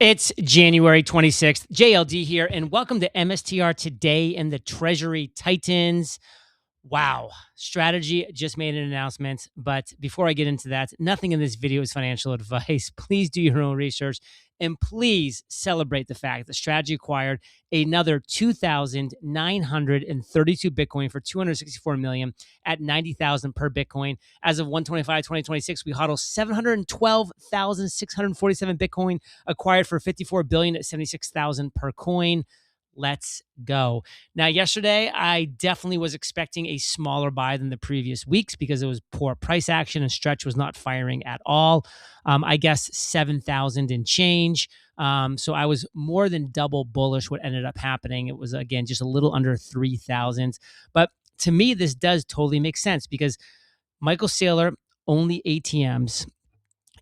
It's January 26th. JLD here, and welcome to MSTR Today and the Treasury Titans. Wow, Strategy just made an announcement, but before I get into that, nothing in this video is financial advice. Please do your own research, and please celebrate the fact that Strategy acquired another 2,932 Bitcoin for $264 million at 90,000 per Bitcoin. As of 1/25/2026, we hodl 712,647 Bitcoin acquired for $54 billion at 76,000 per coin. Let's go. Now, yesterday, I definitely was expecting a smaller buy than the previous weeks because it was poor price action and Stretch was not firing at all. I guess 7,000 and change. So I was more than double bullish what ended up happening. It was, again, just a little under 3,000. But to me, this does totally make sense because Michael Saylor only ATMs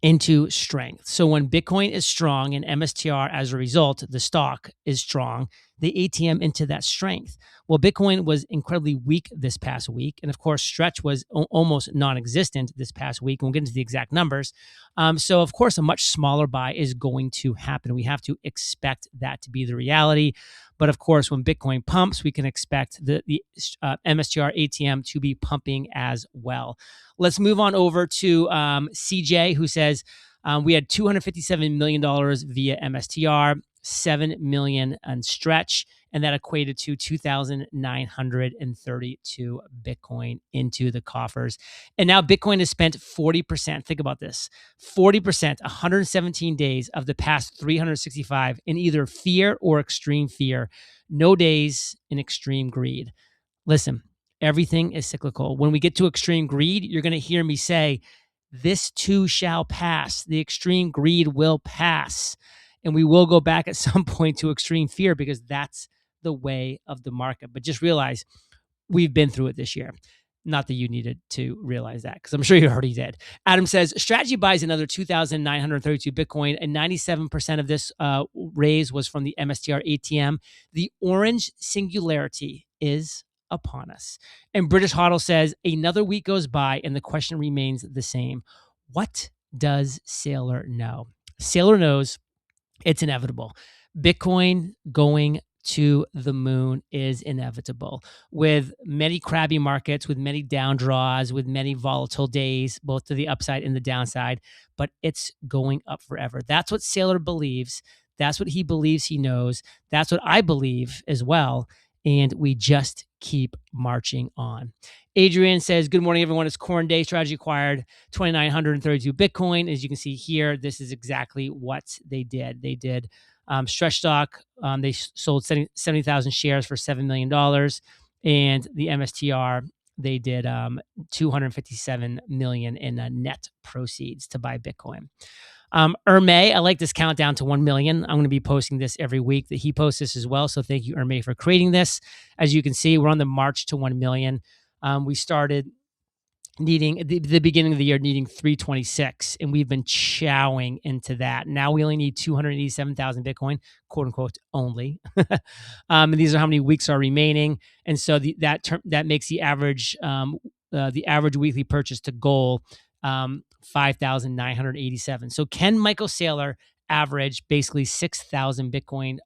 into strength. So when Bitcoin is strong and MSTR, as a result, the stock is strong, they ATM into that strength. Well, Bitcoin was incredibly weak this past week. And of course, Stretch was almost non-existent this past week. And we'll get into the exact numbers. So of course, a much smaller buy is going to happen. We have to expect that to be the reality. But of course, when Bitcoin pumps, we can expect the MSTR ATM to be pumping as well. Let's move on over to CJ, who says we had $257 million via MSTR, $7 million on Stretch, and that equated to 2,932 Bitcoin into the coffers. And now Bitcoin has spent 40%. Think about this: 40%, 117 days of the past 365 in either fear or extreme fear. No days in extreme greed. Listen, everything is cyclical. When we get to extreme greed, you're going to hear me say, this too shall pass. The extreme greed will pass. And we will go back at some point to extreme fear because that's the way of the market. But just realize we've been through it this year. Not that you needed to realize that, because I'm sure you already did. Adam says, Strategy buys another 2,932 Bitcoin, and 97% of this raise was from the MSTR ATM. The orange singularity is upon us. And British Hodl says, another week goes by, and the question remains the same. What does Saylor know? Saylor knows it's inevitable. Bitcoin going to the moon is inevitable. With many crabby markets, with many down draws, with many volatile days, both to the upside and the downside, but it's going up forever. That's what Saylor believes. That's what he believes he knows. That's what I believe as well. And we just keep marching on. Adrian says, good morning, everyone. It's Corn Day. Strategy acquired 2,932 Bitcoin. As you can see here, this is exactly what they did. They did Stretch stock. They sold 70,000 shares for $7 million. And the MSTR, they did $257 million in net proceeds to buy Bitcoin. Erme, I like this countdown to 1 million. I'm going to be posting this every week. That he posts this as well. So thank you, Erme, for creating this. As you can see, we're on the march to 1 million. We started needing at the beginning of the year, needing 326, and we've been chowing into that. Now we only need 287,000 Bitcoin, quote unquote, only. And these are how many weeks are remaining. And so that makes the average weekly purchase to goal 5,987. So can Michael Saylor average basically 6,000 Bitcoin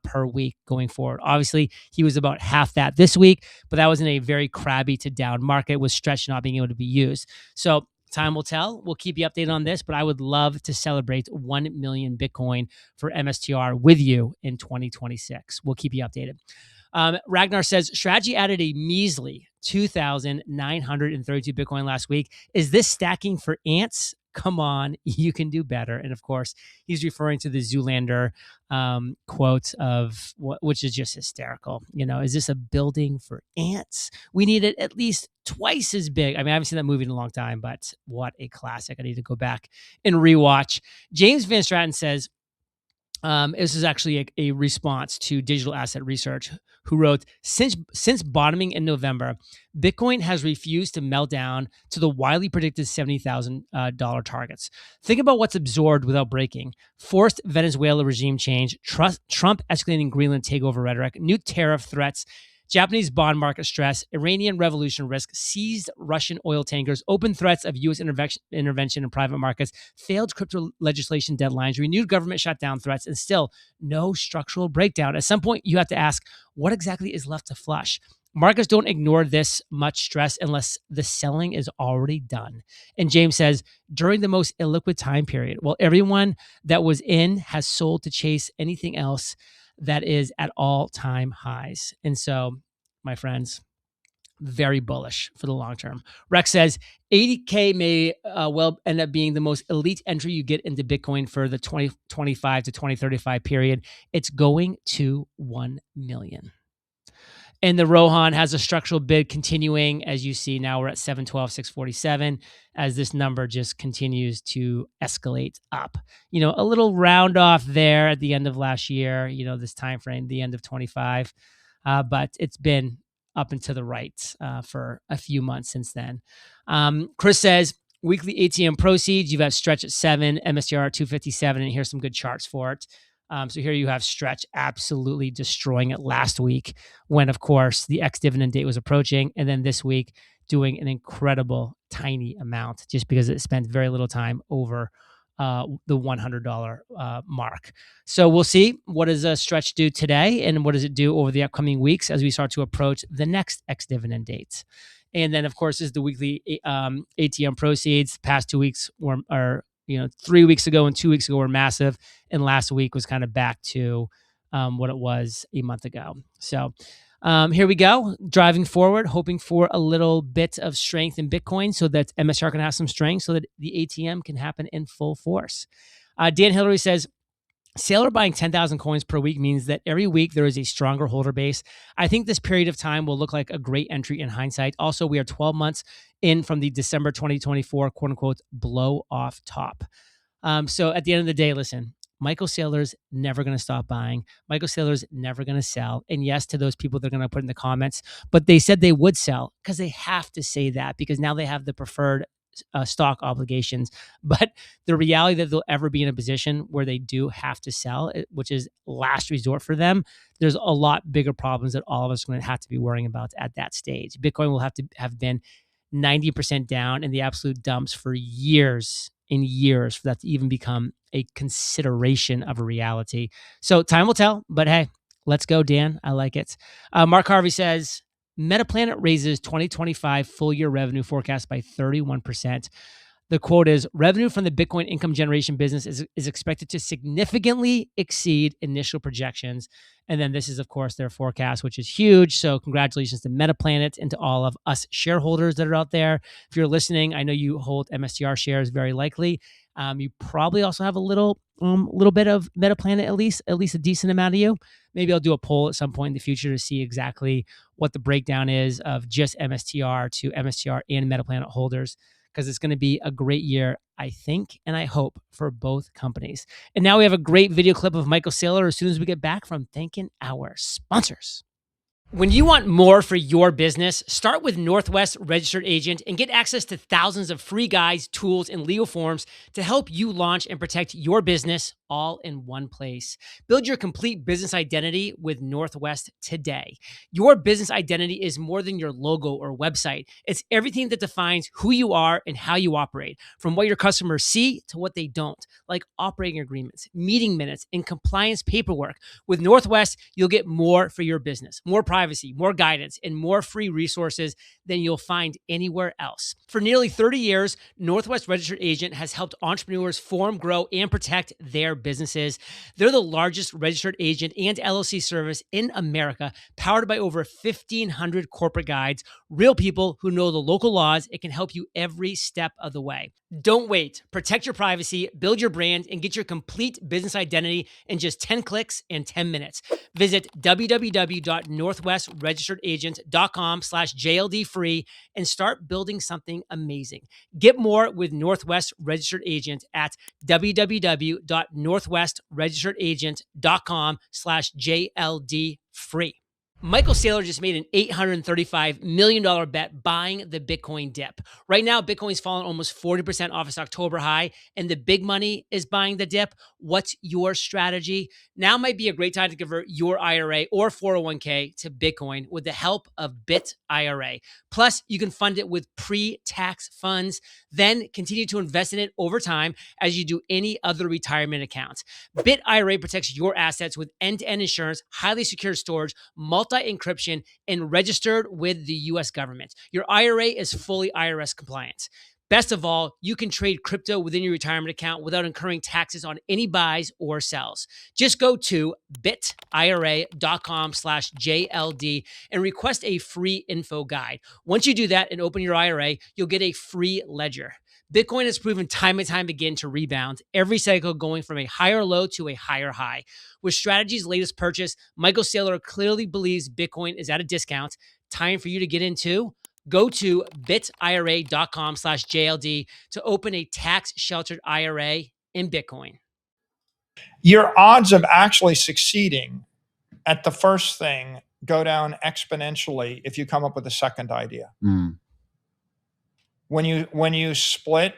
per week going forward? Obviously, he was about half that this week, but that was in a very crabby to down market with Stretch not being able to be used. So time will tell. We'll keep you updated on this, but I would love to celebrate 1 million Bitcoin for MSTR with you in 2026. We'll keep you updated. Ragnar says, Strategy added a measly 2,932 Bitcoin last week. Is this stacking for ants? Come on, you can do better. And of course, he's referring to the Zoolander quote of which is just hysterical. You know, is this a building for ants? We need it at least twice as big. I mean, I haven't seen that movie in a long time, but what a classic. I need to go back and rewatch. James Van Straten says, this is actually a response to Digital Asset Research, who wrote, since bottoming in November, Bitcoin has refused to melt down to the widely predicted $70,000 targets. Think about what's absorbed without breaking: forced Venezuela regime change, Trump escalating Greenland takeover rhetoric, new tariff threats, Japanese bond market stress, Iranian revolution risk, seized Russian oil tankers, open threats of U.S. intervention in private markets, failed crypto legislation deadlines, renewed government shutdown threats, and still no structural breakdown. At some point, you have to ask, what exactly is left to flush? Markets don't ignore this much stress unless the selling is already done. And James says, during the most illiquid time period, well, everyone that was in has sold to chase anything else that is at all-time highs. And so, my friends, very bullish for the long term. Rex says 80K may well end up being the most elite entry you get into Bitcoin for the 2025 to 2035 period. It's going to 1 million. And the Rohan has a structural bid continuing. As you see, now we're at 712, 647, as this number just continues to escalate up. A little round off there at the end of last year, this time frame, the end of 25. But it's been up and to the right for a few months since then. Chris says, weekly ATM proceeds, you've got Stretch at 7, MSTR at 257, and here's some good charts for it. So here you have Stretch absolutely destroying it last week when, of course, the ex-dividend date was approaching. And then this week doing an incredible tiny amount just because it spent very little time over the $100 mark. So we'll see, what does a Stretch do today and what does it do over the upcoming weeks as we start to approach the next ex-dividend date. And then, of course, is the weekly ATM proceeds. Past 2 weeks are 3 weeks ago and 2 weeks ago were massive. And last week was kind of back to what it was a month ago. So here we go, driving forward, hoping for a little bit of strength in Bitcoin so that MSTR can have some strength so that the ATM can happen in full force. Dan Hillary says, Saylor buying 10,000 coins per week means that every week there is a stronger holder base. I think this period of time will look like a great entry in hindsight. Also, we are 12 months in from the December 2024 quote unquote blow off top. So at the end of the day, listen, Michael Saylor's never going to stop buying. Michael Saylor's never going to sell. And yes, to those people they're going to put in the comments, but they said they would sell because they have to say that because now they have the preferred stock obligations. But the reality that they'll ever be in a position where they do have to sell, which is last resort for them, there's a lot bigger problems that all of us are going to have to be worrying about at that stage. Bitcoin will have to have been 90% down in the absolute dumps for years and years for that to even become a consideration of a reality. So time will tell, but hey, let's go, Dan. I like it. Mark Harvey says, Metaplanet raises 2025 full year revenue forecast by 31%. The quote is, revenue from the Bitcoin income generation business is expected to significantly exceed initial projections. And then this is, of course, their forecast, which is huge. So congratulations to Metaplanet and to all of us shareholders that are out there. If you're listening, I know you hold MSTR shares very likely. You probably also have a little bit of Metaplanet, at least a decent amount of you. Maybe I'll do a poll at some point in the future to see exactly what the breakdown is of just MSTR to MSTR and Metaplanet holders, because it's going to be a great year, I think, and I hope for both companies. And now we have a great video clip of Michael Saylor as soon as we get back from thanking our sponsors. When you want more for your business, start with Northwest Registered Agent and get access to thousands of free guides, tools, and legal forms to help you launch and protect your business all in one place. Build your complete business identity with Northwest today. Your business identity is more than your logo or website. It's everything that defines who you are and how you operate, from what your customers see to what they don't, like operating agreements, meeting minutes, and compliance paperwork. With Northwest, you'll get more for your business, more privacy, more guidance, and more free resources than you'll find anywhere else. For nearly 30 years, Northwest Registered Agent has helped entrepreneurs form, grow, and protect their businesses. They're the largest registered agent and LLC service in America, powered by over 1,500 corporate guides, real people who know the local laws and can help you every step of the way. Don't wait. Protect your privacy, build your brand, and get your complete business identity in just 10 clicks and 10 minutes. Visit www.northwestregisteredagent.com/JLD free and start building something amazing. Get more with Northwest Registered Agent at www.northwestregisteredagent.com/JLD free. Michael Saylor just made an $835 million bet buying the Bitcoin dip. Right now, Bitcoin's fallen almost 40% off its October high, and the big money is buying the dip. What's your strategy? Now might be a great time to convert your IRA or 401k to Bitcoin with the help of Bit IRA. Plus, you can fund it with pre-tax funds, then continue to invest in it over time as you do any other retirement account. Bit IRA protects your assets with end-to-end insurance, highly secure storage, multi-encryption, and registered with the US government. Your IRA is fully IRS compliant. Best of all, you can trade crypto within your retirement account without incurring taxes on any buys or sells. Just go to bitira.com/JLD and request a free info guide. Once you do that and open your IRA, you'll get a free ledger. Bitcoin has proven time and time again to rebound, every cycle going from a higher low to a higher high. With Strategy's latest purchase, Michael Saylor clearly believes Bitcoin is at a discount. Time for you to get in too. Go to bitira.com/JLD to open a tax-sheltered IRA in Bitcoin. Your odds of actually succeeding at the first thing go down exponentially if you come up with a second idea. When you split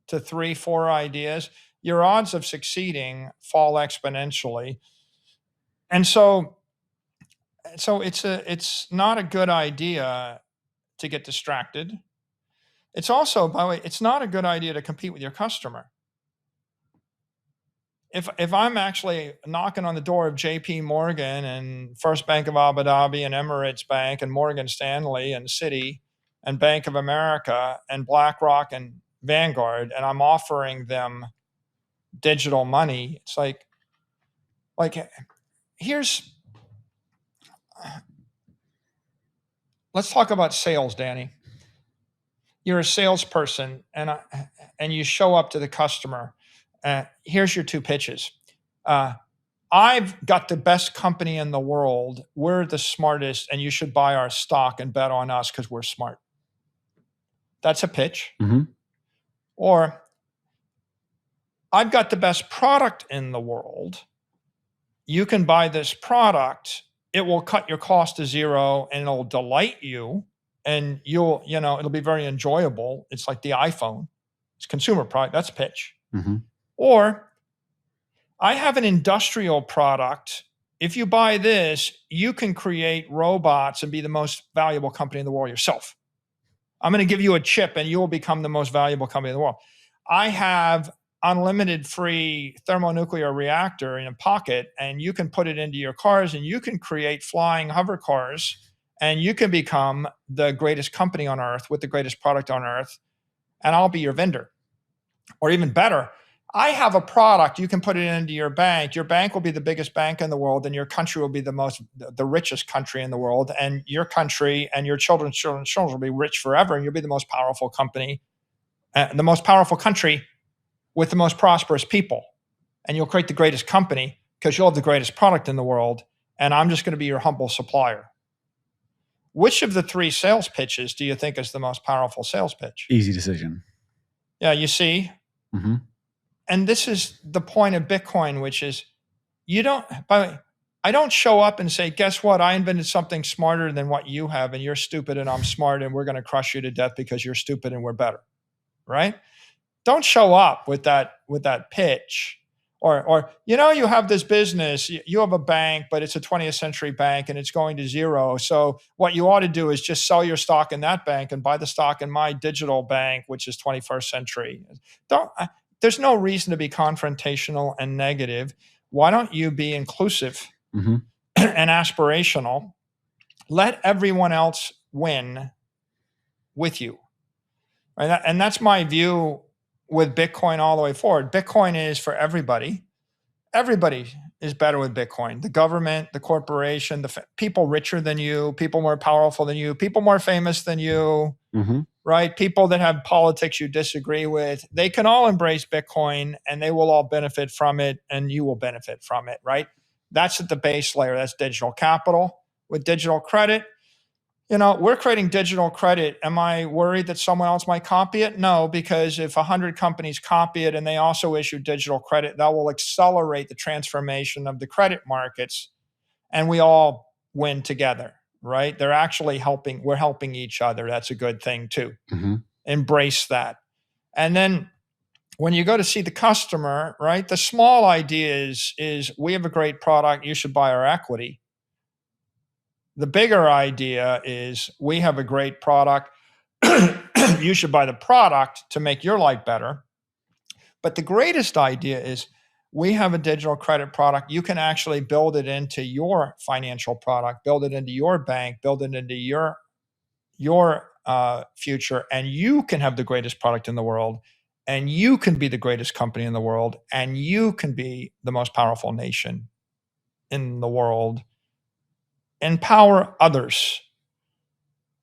to 3-4 ideas, your odds of succeeding fall exponentially. And so it's not a good idea to get distracted. It's also, by the way, it's not a good idea to compete with your customer. If I'm actually knocking on the door of JP Morgan and First Bank of Abu Dhabi and Emirates Bank and Morgan Stanley and Citi and Bank of America and BlackRock and Vanguard, and I'm offering them digital money, it's like let's talk about sales, Danny. You're a salesperson and you show up to the customer. Here's your two pitches. I've got the best company in the world. We're the smartest, and you should buy our stock and bet on us because we're smart. That's a pitch. Mm-hmm. Or I've got the best product in the world. You can buy this product. It will cut your cost to zero and it'll delight you. And it'll be very enjoyable. It's like the iPhone. It's consumer product. That's a pitch. Mm-hmm. Or I have an industrial product. If you buy this, you can create robots and be the most valuable company in the world yourself. I'm going to give you a chip and you will become the most valuable company in the world. I have unlimited free thermonuclear reactor in a pocket, and you can put it into your cars and you can create flying hover cars, and you can become the greatest company on earth with the greatest product on earth, and I'll be your vendor. Or even better, I have a product, you can put it into your bank. Your bank will be the biggest bank in the world, and your country will be the richest country in the world, and your country and your children's children will be rich forever, and you'll be the most powerful company, the most powerful country with the most prosperous people. And you'll create the greatest company because you'll have the greatest product in the world, and I'm just going to be your humble supplier. Which of the three sales pitches do you think is the most powerful sales pitch? Easy decision. Yeah, you see? Mm-hmm. And this is the point of Bitcoin, which is I don't show up and say, guess what? I invented something smarter than what you have, and you're stupid and I'm smart, and we're going to crush you to death because you're stupid and we're better, right? Don't show up with that pitch. Or you have this business, you have a bank, but it's a 20th century bank and it's going to zero. So what you ought to do is just sell your stock in that bank and buy the stock in my digital bank, which is 21st century. There's no reason to be confrontational and negative. Why don't you be inclusive mm-hmm. and aspirational? Let everyone else win with you. Right? And that's my view with Bitcoin all the way forward. Bitcoin is for everybody. Everybody is better with Bitcoin. The government, the corporation, the people richer than you, people more powerful than you, people more famous than you, mm-hmm. right? People that have politics you disagree with, they can all embrace Bitcoin and they will all benefit from it, and you will benefit from it, right? That's at the base layer. That's digital capital. With digital credit, we're creating digital credit. Am I worried that someone else might copy it? No, because if 100 companies copy it and they also issue digital credit, that will accelerate the transformation of the credit markets. and we all win together, right? They're actually helping. We're helping each other. That's a good thing too. Embrace that. And then when you go to see the customer, right, the small idea is we have a great product, you should buy our equity. The bigger idea is we have a great product, you should buy the product to make your life better. But the greatest idea is we have a digital credit product. You can actually build it into your financial product, build it into your bank, build it into your future, and you can have the greatest product in the world, and you can be the greatest company in the world, and you can be the most powerful nation in the world. Empower others,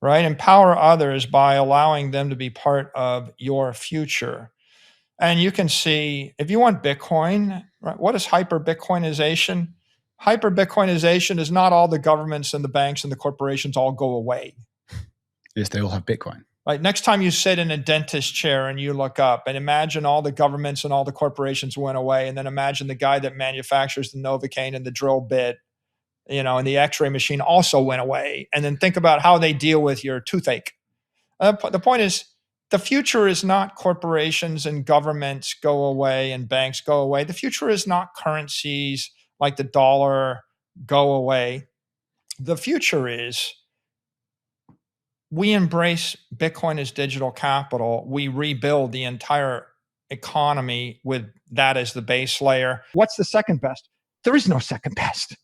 right? Empower others by allowing them to be part of your future. And you can see, if you want Bitcoin, right, what is hyper-Bitcoinization? Hyper-Bitcoinization is not all the governments and the banks and the corporations all go away. Yes, they all have Bitcoin. Right. Next time you sit in a dentist chair and you look up and imagine all the governments and all the corporations went away, and then imagine the guy that manufactures the Novocaine and the drill bit, and the X-ray machine also went away. And then think about how they deal with your toothache. The point is, the future is not corporations and governments go away and banks go away. The future is not currencies like the dollar go away. The future is we embrace Bitcoin as digital capital. We rebuild the entire economy with that as the base layer. What's the second best? There is no second best.